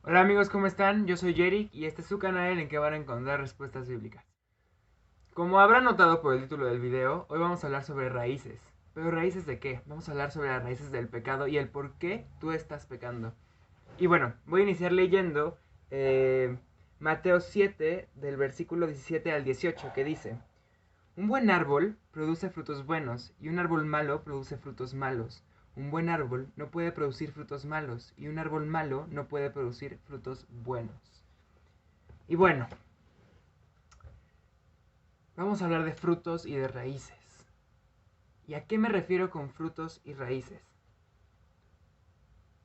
Hola amigos, ¿cómo están? Yo soy Jerick y este es su canal en el que van a encontrar respuestas bíblicas. Como habrán notado por el título del video, hoy vamos a hablar sobre raíces. ¿Pero raíces de qué? Vamos a hablar sobre las raíces del pecado y el por qué tú estás pecando. Y bueno, voy a iniciar leyendo Mateo 7 del versículo 17 al 18 que dice: Un buen árbol produce frutos buenos y un árbol malo produce frutos malos. Un buen árbol no puede producir frutos malos y un árbol malo no puede producir frutos buenos. Y bueno, vamos a hablar de frutos y de raíces. ¿Y a qué me refiero con frutos y raíces?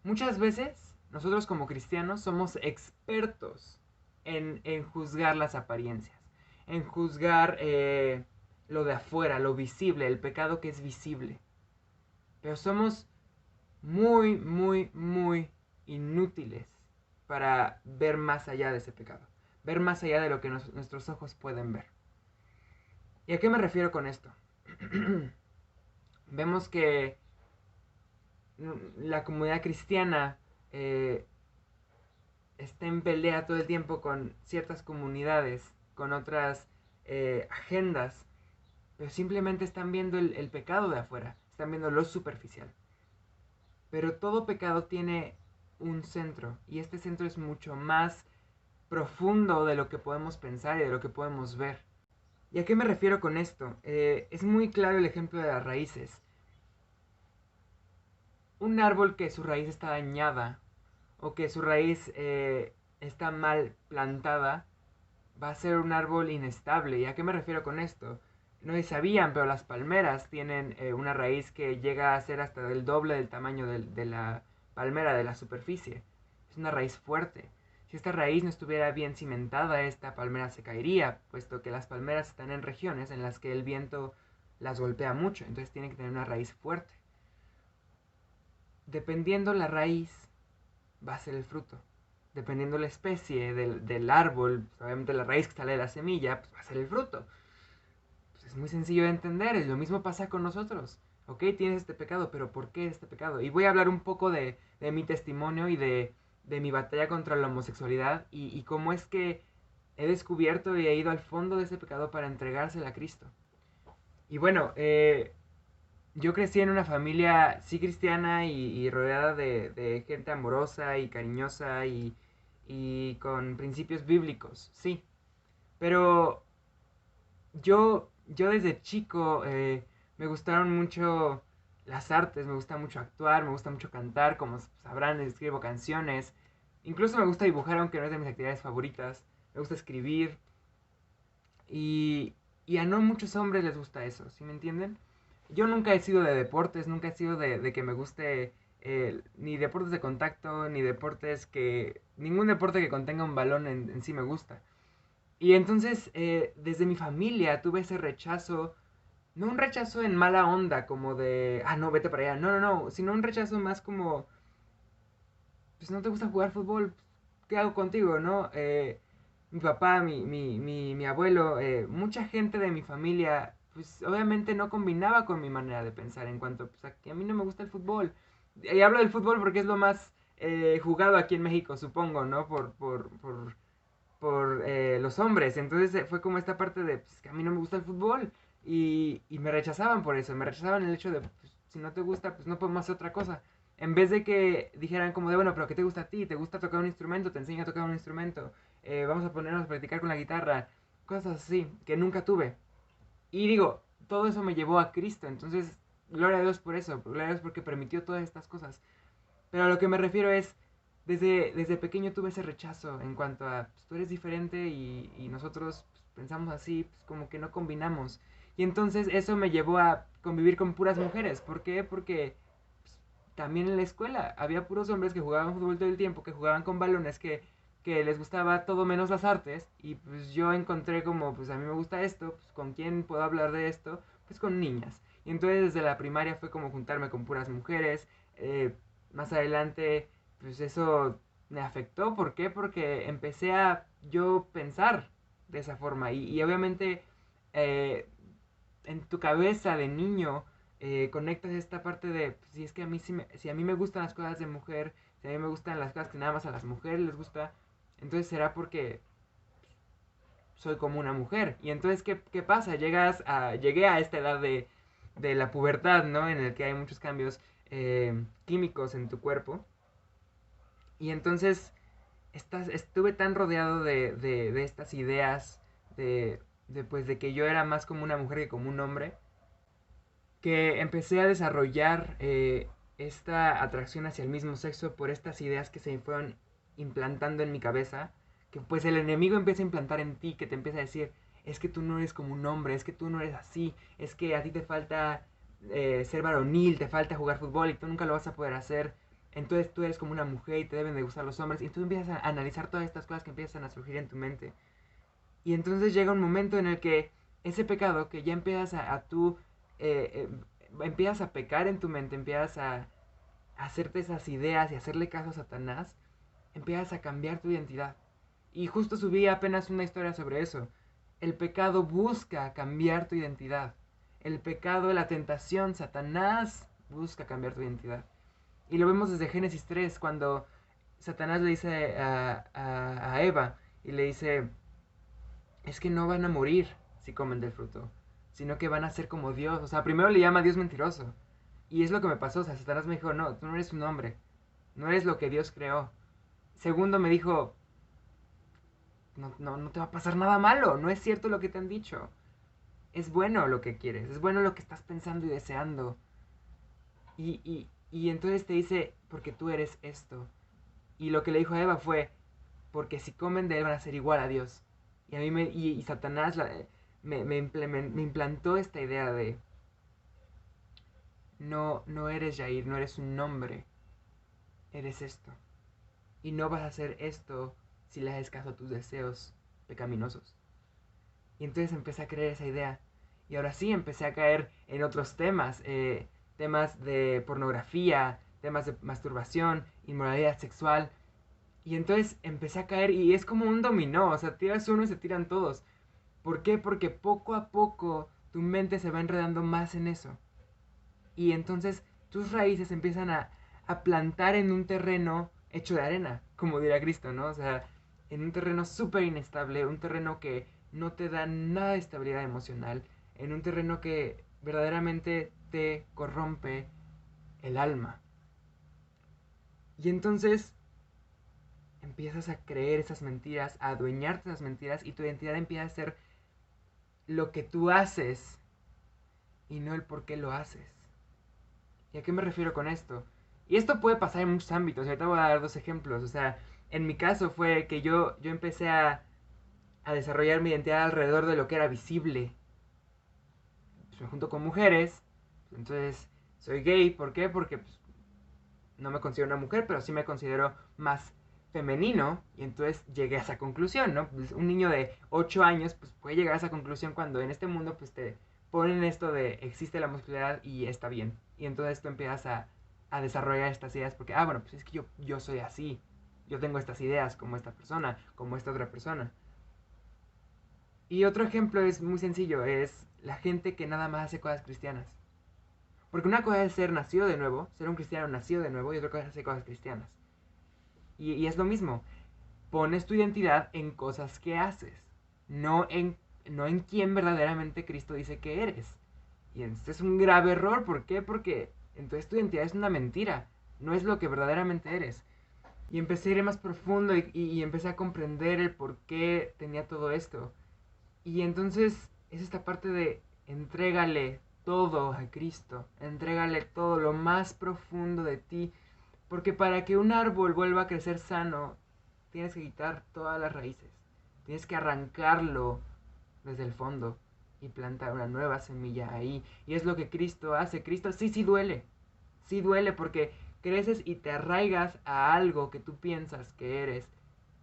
Muchas veces nosotros como cristianos somos expertos en juzgar las apariencias, en juzgar lo de afuera, lo visible, el pecado que es visible. Pero somos muy inútiles para ver más allá de ese pecado, ver más allá de lo que nuestros ojos pueden ver. ¿Y a qué me refiero con esto? Vemos que la comunidad cristiana eh, está en pelea todo el tiempo con ciertas comunidades, con otras agendas, pero simplemente están viendo el pecado de afuera, están viendo lo superficial. Pero todo pecado tiene un centro, y este centro es mucho más profundo de lo que podemos pensar y de lo que podemos ver. ¿Y a qué me refiero con esto? Es muy claro el ejemplo de las raíces. Un árbol que su raíz está dañada o que su raíz está mal plantada, va a ser un árbol inestable. ¿Y a qué me refiero con esto? No se sabían, pero las palmeras tienen una raíz que llega a ser hasta el doble del tamaño de la palmera, de la superficie. Es una raíz fuerte. Si esta raíz no estuviera bien cimentada, esta palmera se caería, puesto que las palmeras están en regiones en las que el viento las golpea mucho, entonces tienen que tener una raíz fuerte. Dependiendo la raíz, va a ser el fruto. Dependiendo la especie del árbol, pues, obviamente la raíz que sale de la semilla, pues va a ser el fruto. Pues es muy sencillo de entender, y lo mismo pasa con nosotros. Ok, tienes este pecado, pero ¿por qué este pecado? Y voy a hablar un poco de mi testimonio y de mi batalla contra la homosexualidad y cómo es que he descubierto y he ido al fondo de ese pecado para entregársela a Cristo. Y bueno, yo crecí en una familia sí cristiana y rodeada de gente amorosa y cariñosa y con principios bíblicos, sí. Pero yo desde chico me gustaron mucho las artes, me gusta mucho actuar, me gusta mucho cantar, como sabrán, escribo canciones. Incluso me gusta dibujar, aunque no es de mis actividades favoritas. Me gusta escribir. Y, y a no muchos hombres les gusta eso, ¿sí me entienden? Yo nunca he sido de deportes, nunca he sido de que me guste ni deportes de contacto, ni deportes que... Ningún deporte que contenga un balón en sí me gusta. Y entonces, desde mi familia tuve ese rechazo, no un rechazo en mala onda, como de, no, vete para allá, no, sino un rechazo más como, pues no te gusta jugar fútbol, ¿qué hago contigo, no? Mi papá, mi abuelo, mucha gente de mi familia, pues obviamente no combinaba con mi manera de pensar en cuanto pues, a que a mí no me gusta el fútbol. Y hablo del fútbol porque es lo más jugado aquí en México, supongo, ¿no? Por los hombres. Entonces fue como esta parte de pues, que a mí no me gusta el fútbol. Y me rechazaban por eso. Me rechazaban el hecho de, pues, si no te gusta, pues no podemos hacer otra cosa. En vez de que dijeran como de, bueno, pero ¿qué te gusta a ti? ¿Te gusta tocar un instrumento? Te enseño a tocar un instrumento. Vamos a ponernos a practicar con la guitarra. Cosas así, que nunca tuve. Y digo, todo eso me llevó a Cristo. Entonces, gloria a Dios por eso. Gloria a Dios porque permitió todas estas cosas. Pero a lo que me refiero es, desde pequeño tuve ese rechazo en cuanto a, pues, tú eres diferente y nosotros pues, pensamos así, pues como que no combinamos. Y entonces eso me llevó a convivir con puras mujeres. ¿Por qué? Porque pues, también en la escuela había puros hombres que jugaban fútbol todo el tiempo, que jugaban con balones, que les gustaba todo menos las artes. Y pues yo encontré como, pues a mí me gusta esto, pues con quién puedo hablar de esto, pues con niñas. Y entonces desde la primaria fue como juntarme con puras mujeres. Más adelante, pues eso me afectó. ¿Por qué? Porque empecé a yo pensar de esa forma. Y obviamente eh, en tu cabeza de niño conectas esta parte de, pues, si es que a mí, si a mí me gustan las cosas de mujer, Si a mí me gustan las cosas que nada más a las mujeres les gusta, entonces será porque soy como una mujer. Y entonces, ¿qué pasa? Llegué a esta edad de la pubertad, ¿no? En el que hay muchos cambios químicos en tu cuerpo. Y entonces estuve tan rodeado de estas ideas, pues, de que yo era más como una mujer que como un hombre, que empecé a desarrollar esta atracción hacia el mismo sexo por estas ideas que se fueron implantando en mi cabeza, que pues el enemigo empieza a implantar en ti, que te empieza a decir, es que tú no eres como un hombre, es que tú no eres así, es que a ti te falta ser varonil, te falta jugar fútbol y tú nunca lo vas a poder hacer, entonces tú eres como una mujer y te deben de gustar los hombres, y tú empiezas a analizar todas estas cosas que empiezan a surgir en tu mente. Y entonces llega un momento en el que ese pecado que ya empiezas a tú, empiezas a pecar en tu mente, empiezas a hacerte esas ideas y hacerle caso a Satanás, empiezas a cambiar tu identidad. Y justo subí apenas una historia sobre eso. El pecado busca cambiar tu identidad. El pecado, la tentación, Satanás busca cambiar tu identidad. Y lo vemos desde Génesis 3, cuando Satanás le dice a Eva, y le dice, es que no van a morir si comen del fruto, sino que van a ser como Dios. O sea, primero le llama a Dios mentiroso. Y es lo que me pasó. O sea, Satanás me dijo, no, tú no eres un hombre. No eres lo que Dios creó. Segundo me dijo, no te va a pasar nada malo. No es cierto lo que te han dicho. Es bueno lo que quieres. Es bueno lo que estás pensando y deseando. Y entonces te dice, porque tú eres esto. Y lo que le dijo a Eva fue, porque si comen de él van a ser igual a Dios. Y a mí y Satanás me implantó esta idea de, no eres Jair, no eres un nombre, eres esto. Y no vas a hacer esto si le haces caso a tus deseos pecaminosos. Y entonces empecé a creer esa idea. Y ahora sí empecé a caer en otros temas, temas de pornografía, temas de masturbación, inmoralidad sexual. Y entonces empecé a caer y es como un dominó, o sea, tiras uno y se tiran todos. ¿Por qué? Porque poco a poco tu mente se va enredando más en eso. Y entonces tus raíces empiezan a plantar en un terreno hecho de arena, como dirá Cristo, ¿no? O sea, en un terreno súper inestable, un terreno que no te da nada de estabilidad emocional, en un terreno que verdaderamente te corrompe el alma. Y entonces empiezas a creer esas mentiras, a adueñarte de esas mentiras y tu identidad empieza a ser lo que tú haces y no el por qué lo haces. ¿Y a qué me refiero con esto? Y esto puede pasar en muchos ámbitos. Y ahorita voy a dar dos ejemplos. O sea, en mi caso fue que yo empecé a desarrollar mi identidad alrededor de lo que era visible. Pues me junto con mujeres. Entonces, soy gay. ¿Por qué? Porque pues, no me considero una mujer, pero sí me considero más femenino. Y entonces llegué a esa conclusión, ¿no? Pues un niño de 8 años pues puede llegar a esa conclusión cuando en este mundo pues te ponen esto de existe la masculinidad y está bien. Y entonces tú empiezas a desarrollar estas ideas porque, bueno, pues es que yo soy así. Yo tengo estas ideas como esta persona, como esta otra persona. Y otro ejemplo es muy sencillo, es la gente que nada más hace cosas cristianas. Porque una cosa es ser nacido de nuevo, ser un cristiano nacido de nuevo, y otra cosa es hacer cosas cristianas. Y es lo mismo, pones tu identidad en cosas que haces, no en quién verdaderamente Cristo dice que eres. Y este es un grave error, ¿por qué? Porque entonces tu identidad es una mentira, no es lo que verdaderamente eres. Y empecé a ir más profundo y empecé a comprender el por qué tenía todo esto. Y entonces es esta parte de entrégale todo a Cristo, entrégale todo lo más profundo de ti, porque para que un árbol vuelva a crecer sano, tienes que quitar todas las raíces, tienes que arrancarlo desde el fondo y plantar una nueva semilla ahí. Y es lo que Cristo hace. Cristo sí duele porque creces y te arraigas a algo que tú piensas que eres.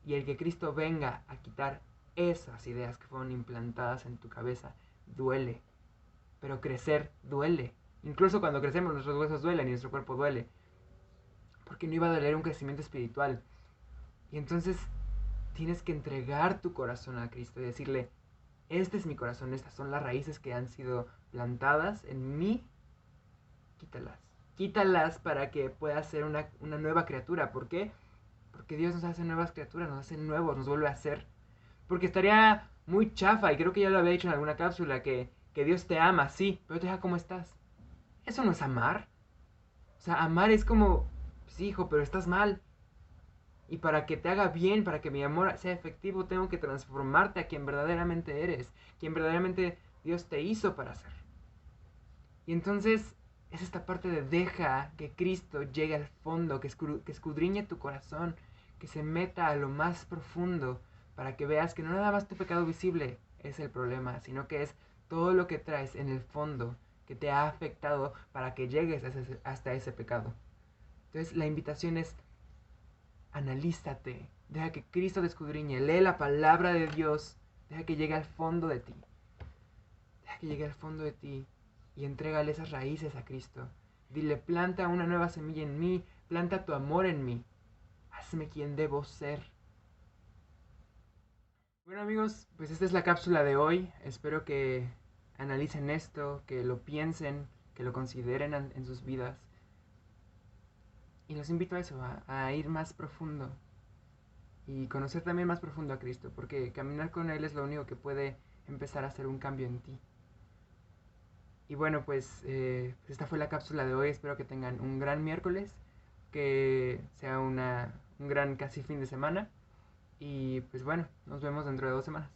Y el que Cristo venga a quitar esas ideas que fueron implantadas en tu cabeza duele. Pero crecer duele. Incluso cuando crecemos nuestros huesos duelen y nuestro cuerpo duele. Porque no iba a doler un crecimiento espiritual. Y entonces tienes que entregar tu corazón a Cristo y decirle, este es mi corazón, estas son las raíces que han sido plantadas en mí, quítalas, quítalas para que puedas ser una nueva criatura. ¿Por qué? Porque Dios nos hace nuevas criaturas, nos hace nuevos, nos vuelve a hacer. Porque estaría muy chafa, y creo que ya lo había dicho en alguna cápsula, que Dios te ama, sí, pero te deja como estás. Eso no es amar. O sea, amar es como, sí, hijo, pero estás mal. Y para que te haga bien, para que mi amor sea efectivo, tengo que transformarte a quien verdaderamente eres, quien verdaderamente Dios te hizo para ser. Y entonces es esta parte de deja que Cristo llegue al fondo, que escudriñe tu corazón, que se meta a lo más profundo, para que veas que no nada más tu pecado visible es el problema, sino que es todo lo que traes en el fondo que te ha afectado para que llegues hasta ese pecado. Entonces la invitación es: analízate, deja que Cristo te escudriñe, lee la palabra de Dios, deja que llegue al fondo de ti, deja que llegue al fondo de ti y entrégale esas raíces a Cristo. Dile: planta una nueva semilla en mí, planta tu amor en mí, hazme quien debo ser. Bueno, amigos, pues esta es la cápsula de hoy. Espero que analicen esto, que lo piensen, que lo consideren en sus vidas. Y los invito a eso, a ir más profundo y conocer también más profundo a Cristo, porque caminar con Él es lo único que puede empezar a hacer un cambio en ti. Y bueno, pues esta fue la cápsula de hoy. Espero que tengan un gran miércoles, que sea un gran casi fin de semana. Y pues bueno, nos vemos dentro de 2 semanas.